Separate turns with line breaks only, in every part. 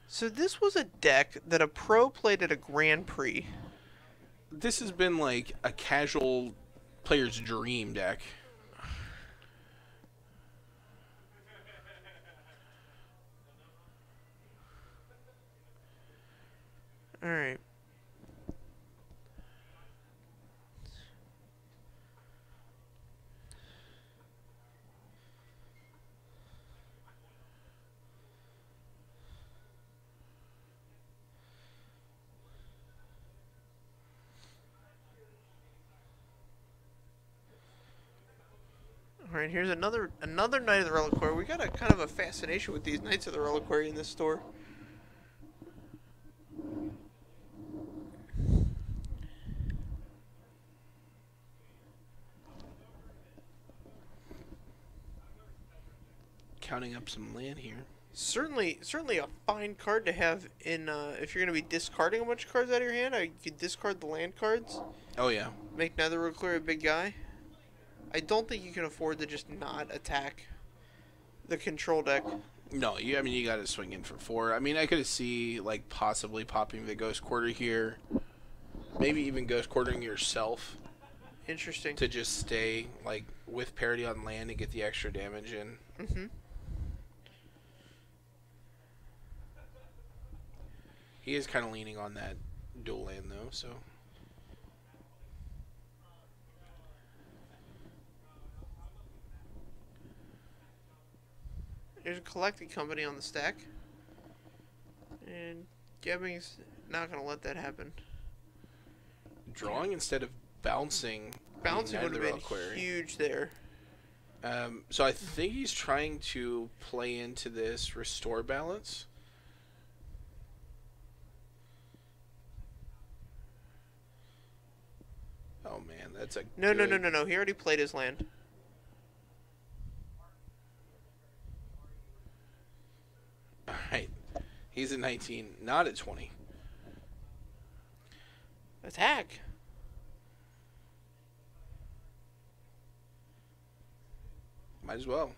So this was a deck that a pro played at a Grand Prix.
This has been like a casual player's dream deck.
All right. All right, here's another Knight of the Reliquary. We got a kind of a fascination with these Knights of the Reliquary in this store.
Counting up some land here.
Certainly a fine card to have in if you're going to be discarding a bunch of cards out of your hand. You could discard the land cards.
Oh yeah.
Make Knight of the Reliquary a big guy. I don't think you can afford to just not attack the control deck.
No, I mean you got to swing in for 4. I mean I could see like possibly popping the Ghost Quarter here, maybe even Ghost Quartering yourself.
Interesting.
To just stay like with parity on land and get the extra damage in.
Mm-hmm.
He is kind of leaning on that dual land though, so.
There's a collecting company on the stack. And Gebing's not going to let that happen.
Drawing instead of bouncing.
Bouncing would have been huge there.
So I think he's trying to play into this restore balance. Oh man, that's a
no. He already played his land.
Alright. He's at 19, not at 20.
Attack.
Might as well.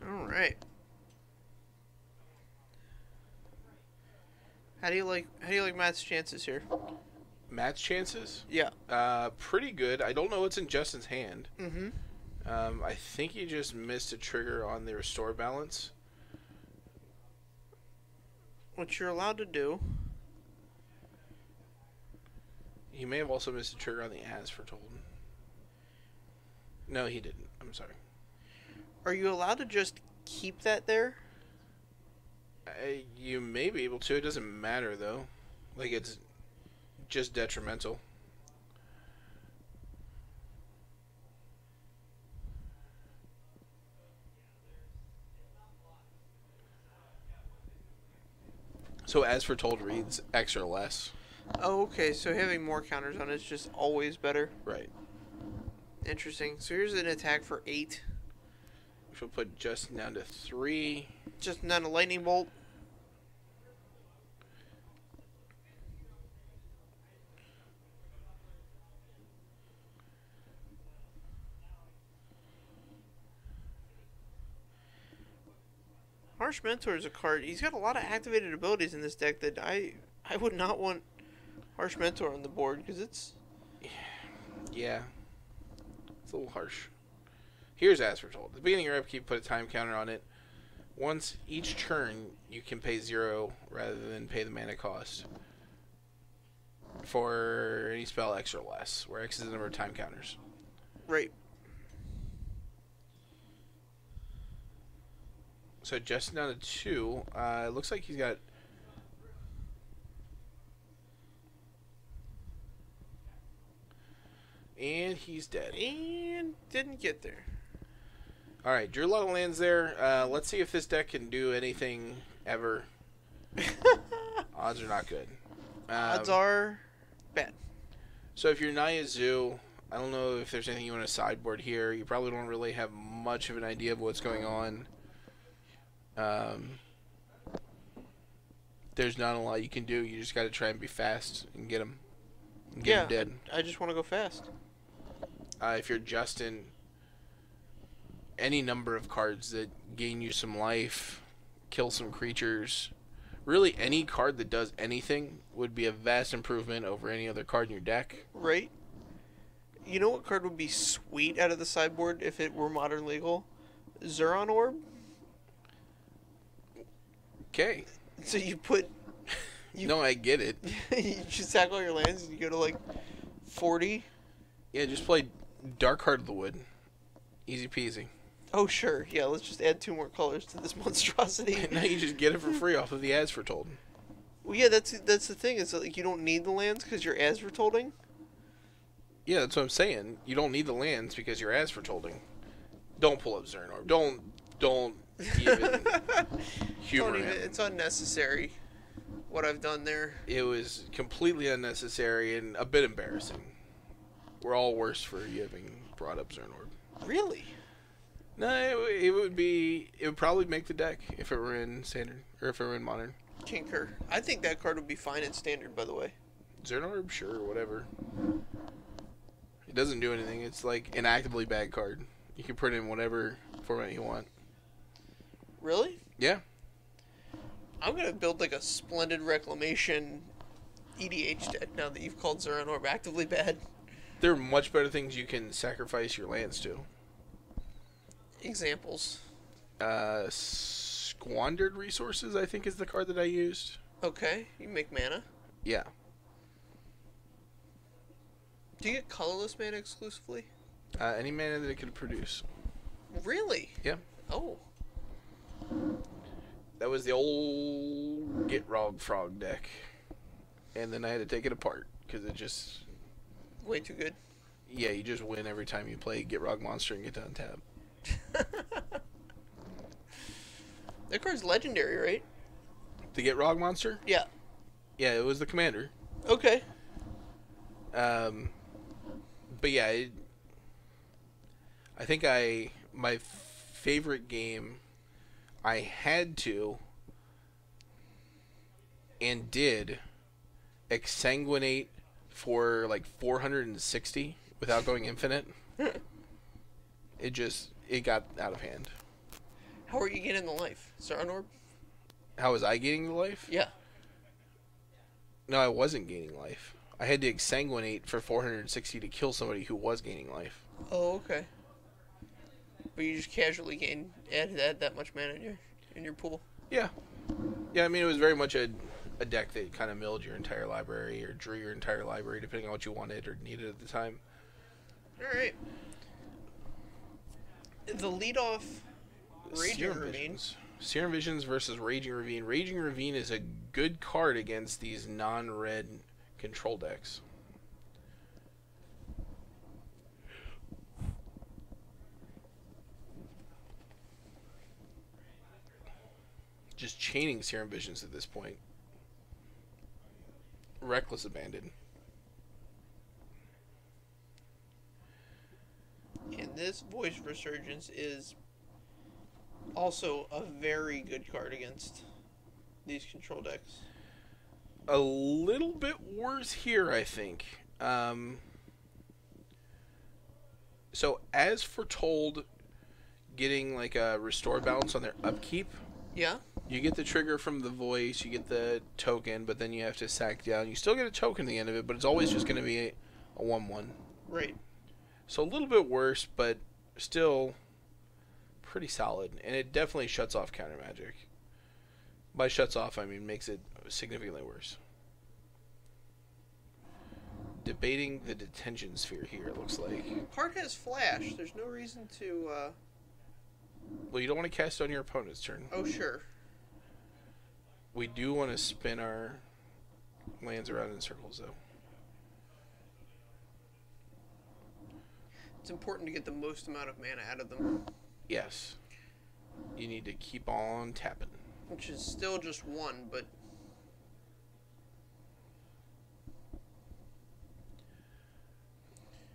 All right. How do you like Matt's chances here?
Matt's chances?
Yeah.
Pretty good. I don't know what's in Justin's hand.
Mm-hmm.
I think he just missed a trigger on the restore balance.
What you're allowed to do.
He may have also missed a trigger on the as foretold. No, he didn't. I'm sorry.
Are you allowed to just keep that there?
You may be able to. It doesn't matter, though. Like, it's just detrimental. So, as foretold reads X or less.
Oh, okay. So having more counters on it's just always better.
Right.
Interesting. So here's an attack for 8.
Which will put Justin down to 3.
Just not a lightning bolt. Harsh Mentor is a card. He's got a lot of activated abilities in this deck that I would not want Harsh Mentor on the board because it's...
Yeah. It's a little harsh. Here's as foretold. At the beginning of your upkeep, put a time counter on it. Once each turn, you can pay 0 rather than pay the mana cost for any spell X or less, where X is the number of time counters.
Right.
So Justin down to 2. It looks like he's got... And he's dead.
And didn't get there.
Alright, drew a lot of lands there. Let's see if this deck can do anything ever. Odds are not good.
Odds are bad.
So if you're Naya Zoo, I don't know if there's anything you want to sideboard here. You probably don't really have much of an idea of what's going on. There's not a lot you can do. You just got to try and be fast and get them. Get them dead.
I just want to go fast.
If you're Justin, any number of cards that gain you some life, kill some creatures, really any card that does anything would be a vast improvement over any other card in your deck.
Right. You know what card would be sweet out of the sideboard if it were modern legal? Zuron Orb.
Okay.
So you put...
No, I get it.
You just sack all your lands and you go to like 40.
Yeah, just play Dark Heart of the Wood. Easy peasy.
Oh, sure. Yeah, let's just add 2 more colors to this monstrosity.
And now you just get it for free off of the As Foretold.
Well, yeah, that's the thing. Is like you don't need the lands because you're As Foretolding.
Yeah, that's what I'm saying. You don't need the lands because you're As Foretolding. Don't pull up Zern Orb. Don't even humor him.
It's unnecessary what I've done there.
It was completely unnecessary and a bit embarrassing. We're all worse for you having brought up Zern Orb.
Really?
No, it would probably make the deck if it were in Standard or if it were in Modern.
Concur. I think that card would be fine in Standard, by the way.
Zern Orb, sure, whatever. It doesn't do anything. It's like an actively bad card. You can put it in whatever format you want.
Really?
Yeah.
I'm gonna build like a Splendid Reclamation EDH deck now that you've called Zuron Orb actively bad.
There are much better things you can sacrifice your lands to.
Examples.
Squandered Resources, I think, is the card that I used.
Okay, you make mana.
Yeah.
Do you get colorless mana exclusively?
Any mana that it could produce.
Really?
Yeah.
Oh.
That was the old Get Rog Frog deck. And then I had to take it apart because it just...
Way too good.
Yeah, you just win every time you play Get Rog Monster and get to untap.
That card's legendary, right?
The Get Rog Monster?
Yeah.
Yeah, it was the commander.
Okay.
But yeah, I think my favorite game I had to and did exsanguinate for like 460 without going infinite. It got out of hand.
How are you getting the life? Zuron Orb?
How was I gaining the life?
Yeah.
No, I wasn't gaining life. I had to exsanguinate for 460 to kill somebody who was gaining life.
Oh, okay. But you just casually add that much mana in your pool.
Yeah. Yeah, I mean, it was very much a deck that kind of milled your entire library or drew your entire library, depending on what you wanted or needed at the time.
All right. The leadoff Raging Ravine.
Serum Visions versus Raging Ravine. Raging Ravine is a good card against these non-red control decks. Just chaining Serum Visions at this point. Reckless Abandon.
And this Voice Resurgence is also a very good card against these control decks.
A little bit worse here, I think. So, as foretold, getting like a restore balance on their upkeep.
Yeah.
You get the trigger from the voice, you get the token, but then you have to sack down. You still get a token at the end of it, but it's always just going to be a 1/1.
Right.
So a little bit worse, but still pretty solid. And it definitely shuts off counter magic. By shuts off, I mean makes it significantly worse. Debating the detention sphere here, it looks like.
Card has flash. There's no reason to...
Well, you don't want to cast it on your opponent's turn.
Oh, sure.
We do want to spin our lands around in circles, though.
It's important to get the most amount of mana out of them.
Yes. You need to keep on tapping.
Which is still just 1, but...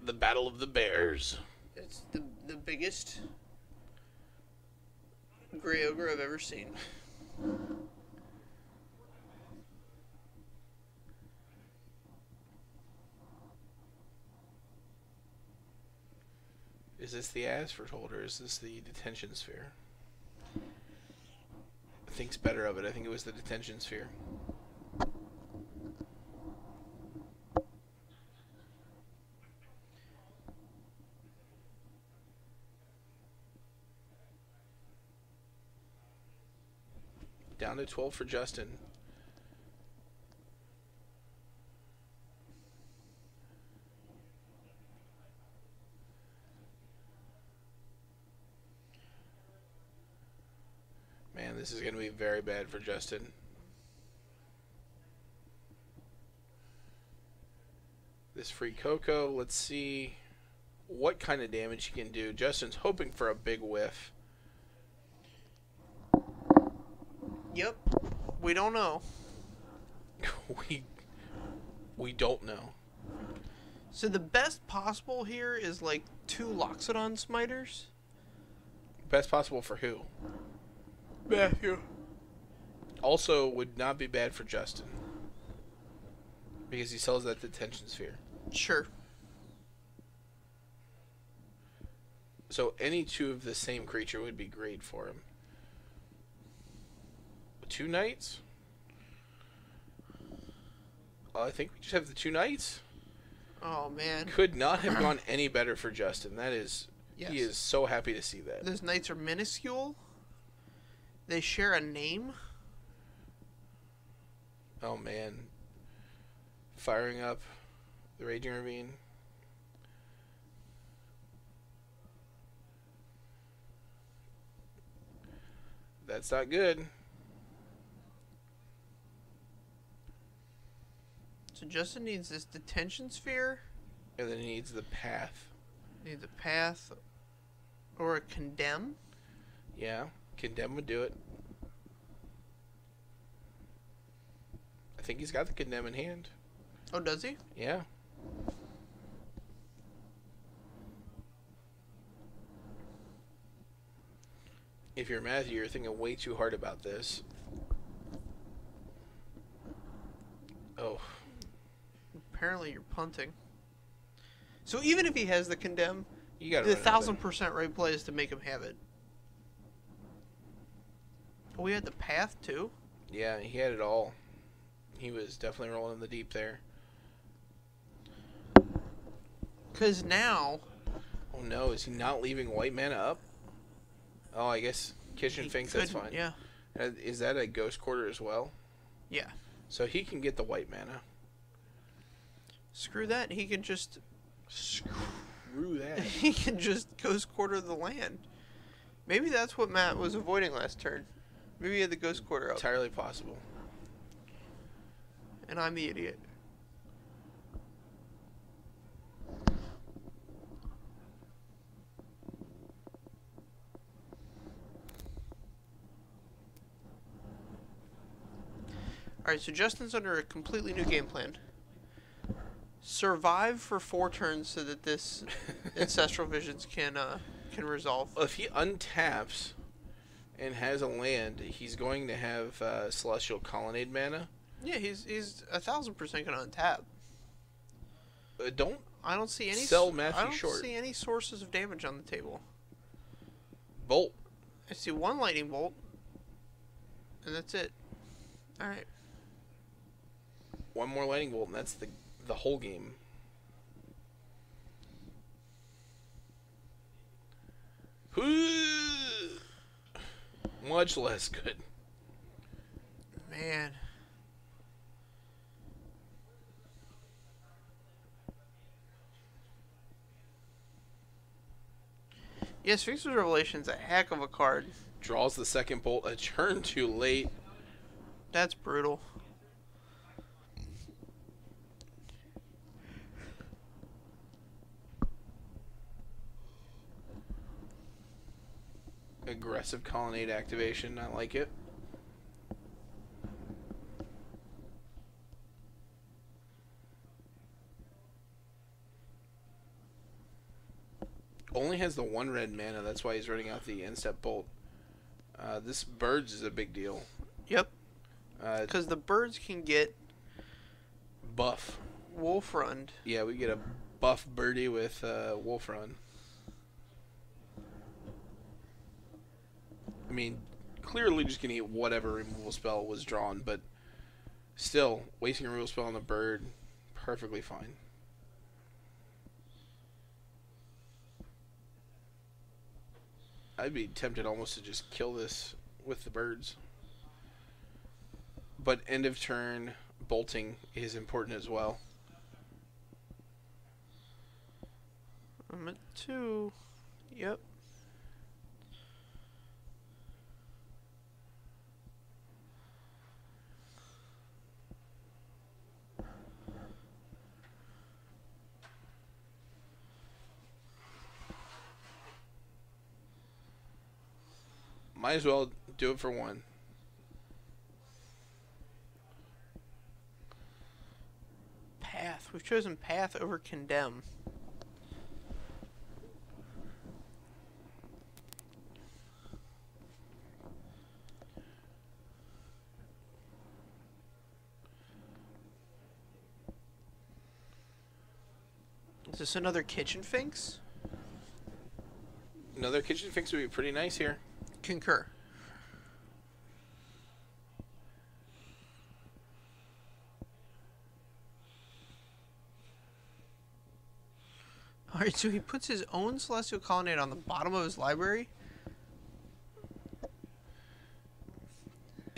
The Battle of the Bears.
It's the biggest gray ogre I've ever seen.
Is this the Asphalt holder? Or is this the detention sphere? Thinks better of it. I think it was the detention sphere. Down to 12 for Justin. Man, this is going to be very bad for Justin. This free Cocoa, let's see what kind of damage he can do. Justin's hoping for a big whiff.
Yep. We don't know.
we don't know.
So the best possible here is like 2 Loxodon Smiters.
Best possible for who?
Matthew.
Also would not be bad for Justin. Because he sells that detention sphere.
Sure.
So any 2 of the same creature would be great for him. 2 knights? I think we just have the 2 knights.
Oh, man.
Could not have gone any better for Justin. That is... Yes. He is so happy to see that.
Those knights are minuscule. They share a name.
Oh, man. Firing up the Raging Ravine. That's not good.
So Justin needs this detention sphere.
And then he needs the path.
Needs a path or a condemn.
Yeah, condemn would do it. I think he's got the condemn in hand.
Oh, does he?
Yeah. If you're Matthew, you're thinking way too hard about this. Oh.
Apparently you're punting. So even if he has the condemn,
you got
the 1000% right play is to make him have it. Oh, we had the path too?
Yeah, he had it all. He was definitely rolling in the deep there.
Because now...
Oh no, is he not leaving white mana up? Oh, I guess Kitchen thinks that's fine.
Yeah.
Is that a Ghost Quarter as well?
Yeah.
So he can get the white mana.
Screw that. He can just...
Screw that.
He can just Ghost Quarter the land. Maybe that's what Matt was avoiding last turn. Maybe he had the Ghost Quarter up.
Entirely possible.
And I'm the idiot. Alright, so Justin's under a completely new game plan. Survive for 4 turns so that this Ancestral Visions can resolve.
Well, if he untaps and has a land, he's going to have Celestial Colonnade mana.
Yeah, he's 1000% gonna untap. I don't see any.
Sell Matthew short.
I don't see any sources of damage on the table.
Bolt.
I see 1 lightning bolt, and that's it. All right.
1 more lightning bolt, and that's the whole game. Much less good.
Man. Yeah, Sphinx's Revelation's a heck of a card.
Draws the second bolt a turn too late.
That's brutal.
Aggressive Colonnade activation, I like it. only has the 1 red mana. That's why he's running out the end-step bolt. This birds is a big deal.
Yep. Because the birds can get
buff.
Wolf Run.
Yeah, we get a buff birdie with Wolf Run. I mean, clearly just going to get whatever removal spell was drawn, but still, wasting a removal spell on the bird, perfectly fine. I'd be tempted almost to just kill this with the birds. But end of turn bolting is important as well.
I'm at 2. Yep.
Might as well do it for 1.
Path. We've chosen Path over Condemn. Is this another Kitchen Finks?
Another Kitchen Finks would be pretty nice here.
Concur. Alright, so he puts his own Celestial Colonnade on the bottom of his library?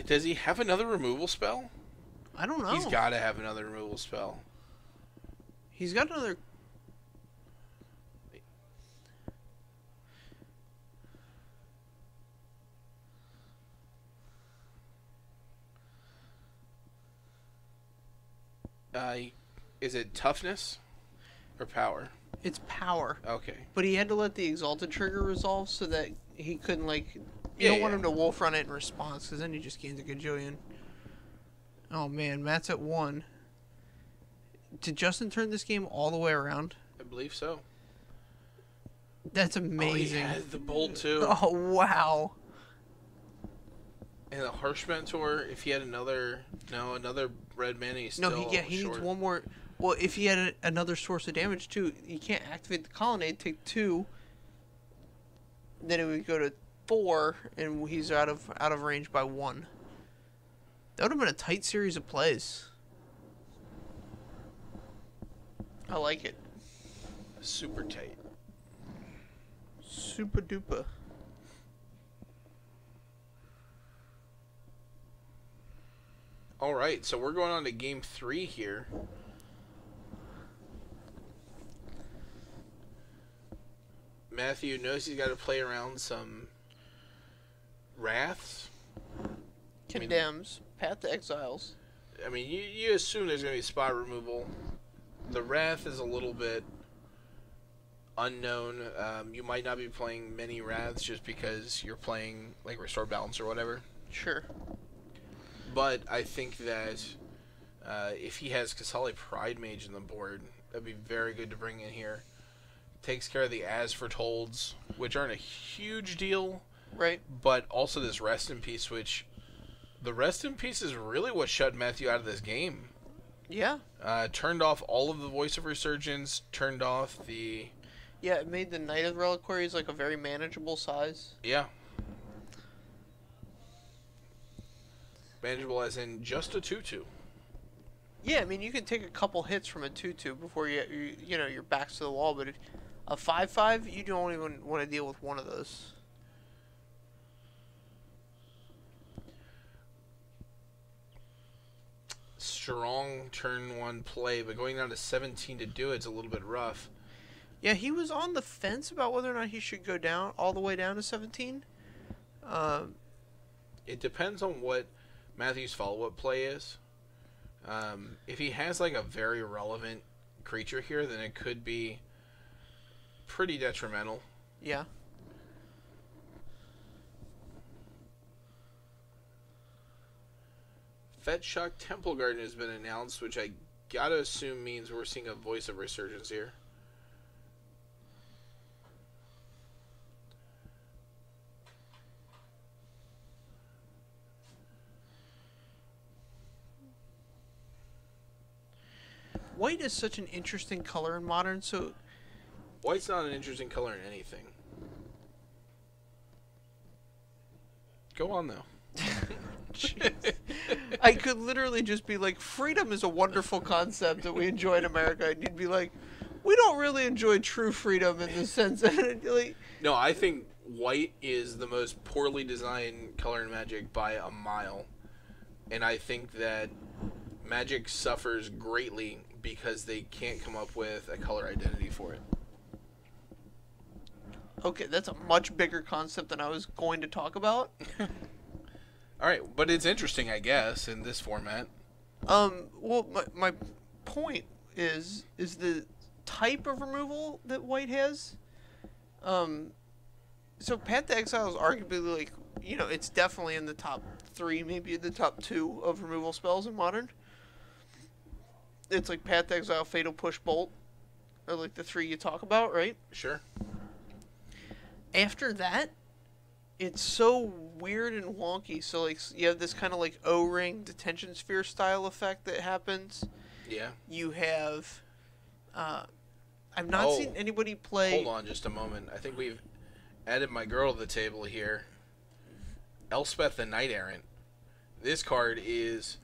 Does he have another removal spell?
I don't know.
He's got to have another removal spell.
He's got another...
Is it toughness or power?
It's power.
Okay.
But he had to let the Exalted trigger resolve so that he couldn't, like... You don't want him to Wolf Run it in response, because then he just gains a gajillion. Oh, man. Matt's at 1. Did Justin turn this game all the way around?
I believe so.
That's amazing.
Oh, he has the bolt, too.
Oh, wow.
And the Harsh Mentor, if he had another... No, another red mana, he's still
he needs one more... Well, if he had another source of damage, too, you can't activate the Colonnade, take 2. Then it would go to 4, and he's out of range by 1. That would have been a tight series of plays. I like it.
Super tight.
Super duper.
All right, so we're going on to game 3 here. Matthew knows he's got to play around some Wraths.
Condemns. Path to Exiles.
I mean, you assume there's going to be spot removal. The Wrath is a little bit unknown. You might not be playing many Wraths just because you're playing like Restore Balance or whatever.
Sure.
But I think that if he has Kasali Pride Mage in the board, that'd be very good to bring in here. Takes care of the As Fortolds, which aren't a huge deal.
Right.
But also this Rest in Peace, which... The Rest in Peace is really what shut Matthew out of this game.
Yeah.
Turned off all of the Voice of Resurgence, turned off the...
Yeah, it made the Knight of Reliquaries like a very manageable size.
Yeah. Manageable as in just a 2/2.
Yeah, I mean, you can take a couple hits from a 2/2 before you know, your back's to the wall, but a 5/5, you don't even want to deal with one of those.
Strong turn 1 play, but going down to 17 to do it's a little bit rough.
Yeah, he was on the fence about whether or not he should go down all the way down to 17.
It depends on what Matthew's follow-up play is. If he has like a very relevant creature here, then it could be pretty detrimental.
Yeah.
Fetch Shock Temple Garden has been announced, which I gotta assume means we're seeing a Voice of Resurgence here.
white is such an interesting color in Modern, so...
White's not an interesting color in anything. Go on, though.
I could literally just be like, freedom is a wonderful concept that we enjoy in America, and you'd be like, we don't really enjoy true freedom in the sense that... like,
no, I think white is the most poorly designed color in Magic by a mile. And I think that Magic suffers greatly because they can't come up with a color identity for it.
Okay, that's a much bigger concept than I was going to talk about.
Alright, but it's interesting, I guess, in this format.
Well, my point is the type of removal that white has. So Path to Exile is arguably, like, you know, it's definitely in the top 3, maybe in the top 2 of removal spells in Modern. It's like Path to Exile, Fatal Push, Bolt, are like the 3 you talk about, right?
Sure.
After that, it's so weird and wonky. So, like, you have this kind of, like, O-ring detention sphere style effect that happens.
Yeah.
You have... I've not seen anybody play...
Hold on just a moment. I think we've added my girl to the table here. Elspeth the Knight Errant. This card is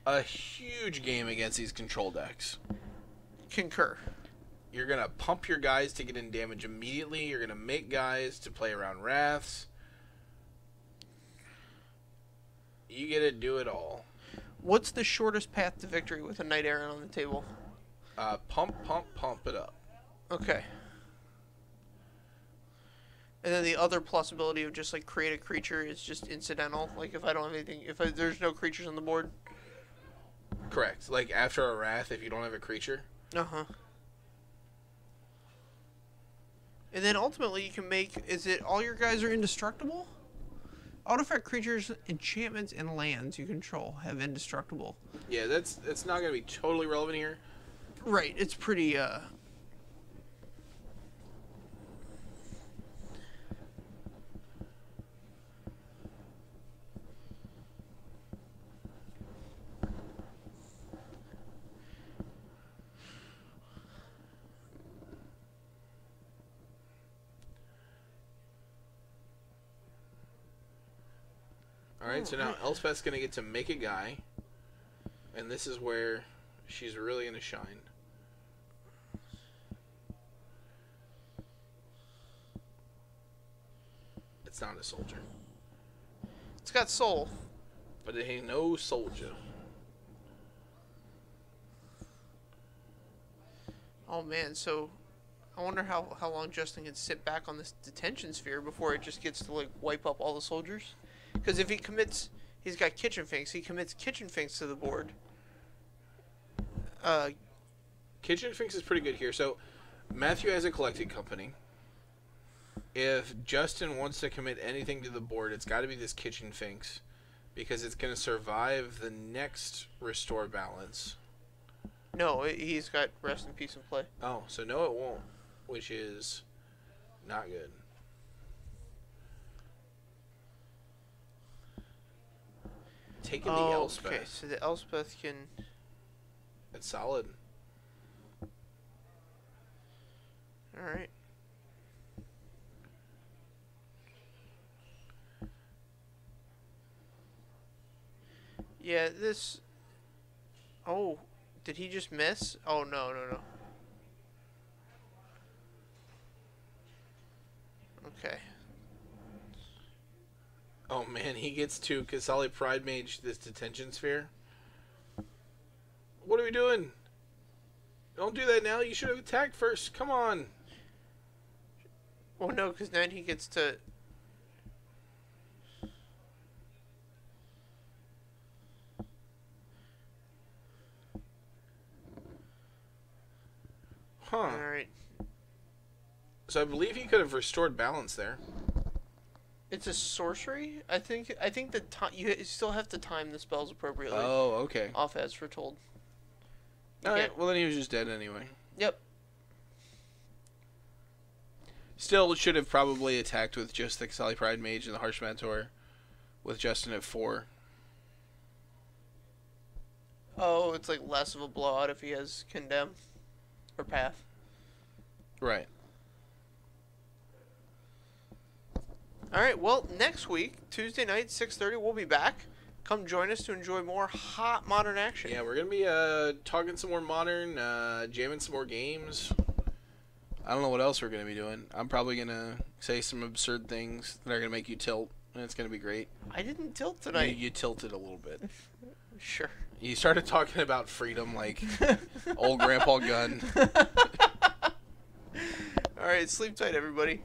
a huge game against these control decks.
Concur.
You're going to pump your guys to get in damage immediately. You're going to make guys to play around Wraths. You get to do it all.
What's the shortest path to victory with a Knight Errant on the table?
Pump it up.
Okay. And then the other possibility of just, like, create a creature is just incidental. Like, if I don't have anything... there's no creatures on the board.
Correct. Like, after a Wrath, if you don't have a creature.
Uh-huh. And then ultimately you can make... Is it all your guys are indestructible? Artifact creatures, enchantments, and lands you control have indestructible.
Yeah, that's not going to be totally relevant here.
Right. It's pretty...
Alright, so now Elspeth's going to get to make a guy. And this is where she's really going to shine. It's not a soldier.
It's got soul.
But it ain't no soldier.
Oh, man, so... I wonder how long Justin can sit back on this detention sphere before it just gets to, like, wipe up all the soldiers. Because if he commits... He's got Kitchen Finks. He commits Kitchen Finks to the board.
Kitchen Finks is pretty good here. So, Matthew has a collecting company. If Justin wants to commit anything to the board, it's got to be this Kitchen Finks. Because it's going to survive the next Restore Balance.
No, he's got Rest in Peace and Play.
Oh, so no it won't. Which is not good. Taking the Elspeth.
Okay, so the Elspeth can...
It's solid.
Alright. Yeah, this... Oh, did he just miss? Oh, no. Okay.
Oh man, he gets to Kasali Pride Mage this detention sphere. What are we doing? Don't do that now. You should have attacked first. Come on.
Oh no, because then he gets to...
Huh.
Alright.
So I believe he could have restored balance there.
It's a sorcery? I think that you still have to time the spells appropriately.
Oh, okay.
Off as foretold.
Alright, well then he was just dead anyway.
Yep.
Still should have probably attacked with just the Kasali Pride Mage and the Harsh Mentor with Justin at 4.
Oh, it's like less of a blowout if he has condemn or path.
Right.
All right. Well, next week, Tuesday night, 6:30, we'll be back. Come join us to enjoy more hot modern action.
Yeah, we're gonna be talking some more modern, jamming some more games. I don't know what else we're gonna be doing. I'm probably gonna say some absurd things that are gonna make you tilt, and it's gonna be great.
I didn't tilt tonight.
You tilted a little bit.
Sure.
You started talking about freedom like old Grandpa Gun.
All right. Sleep tight, everybody.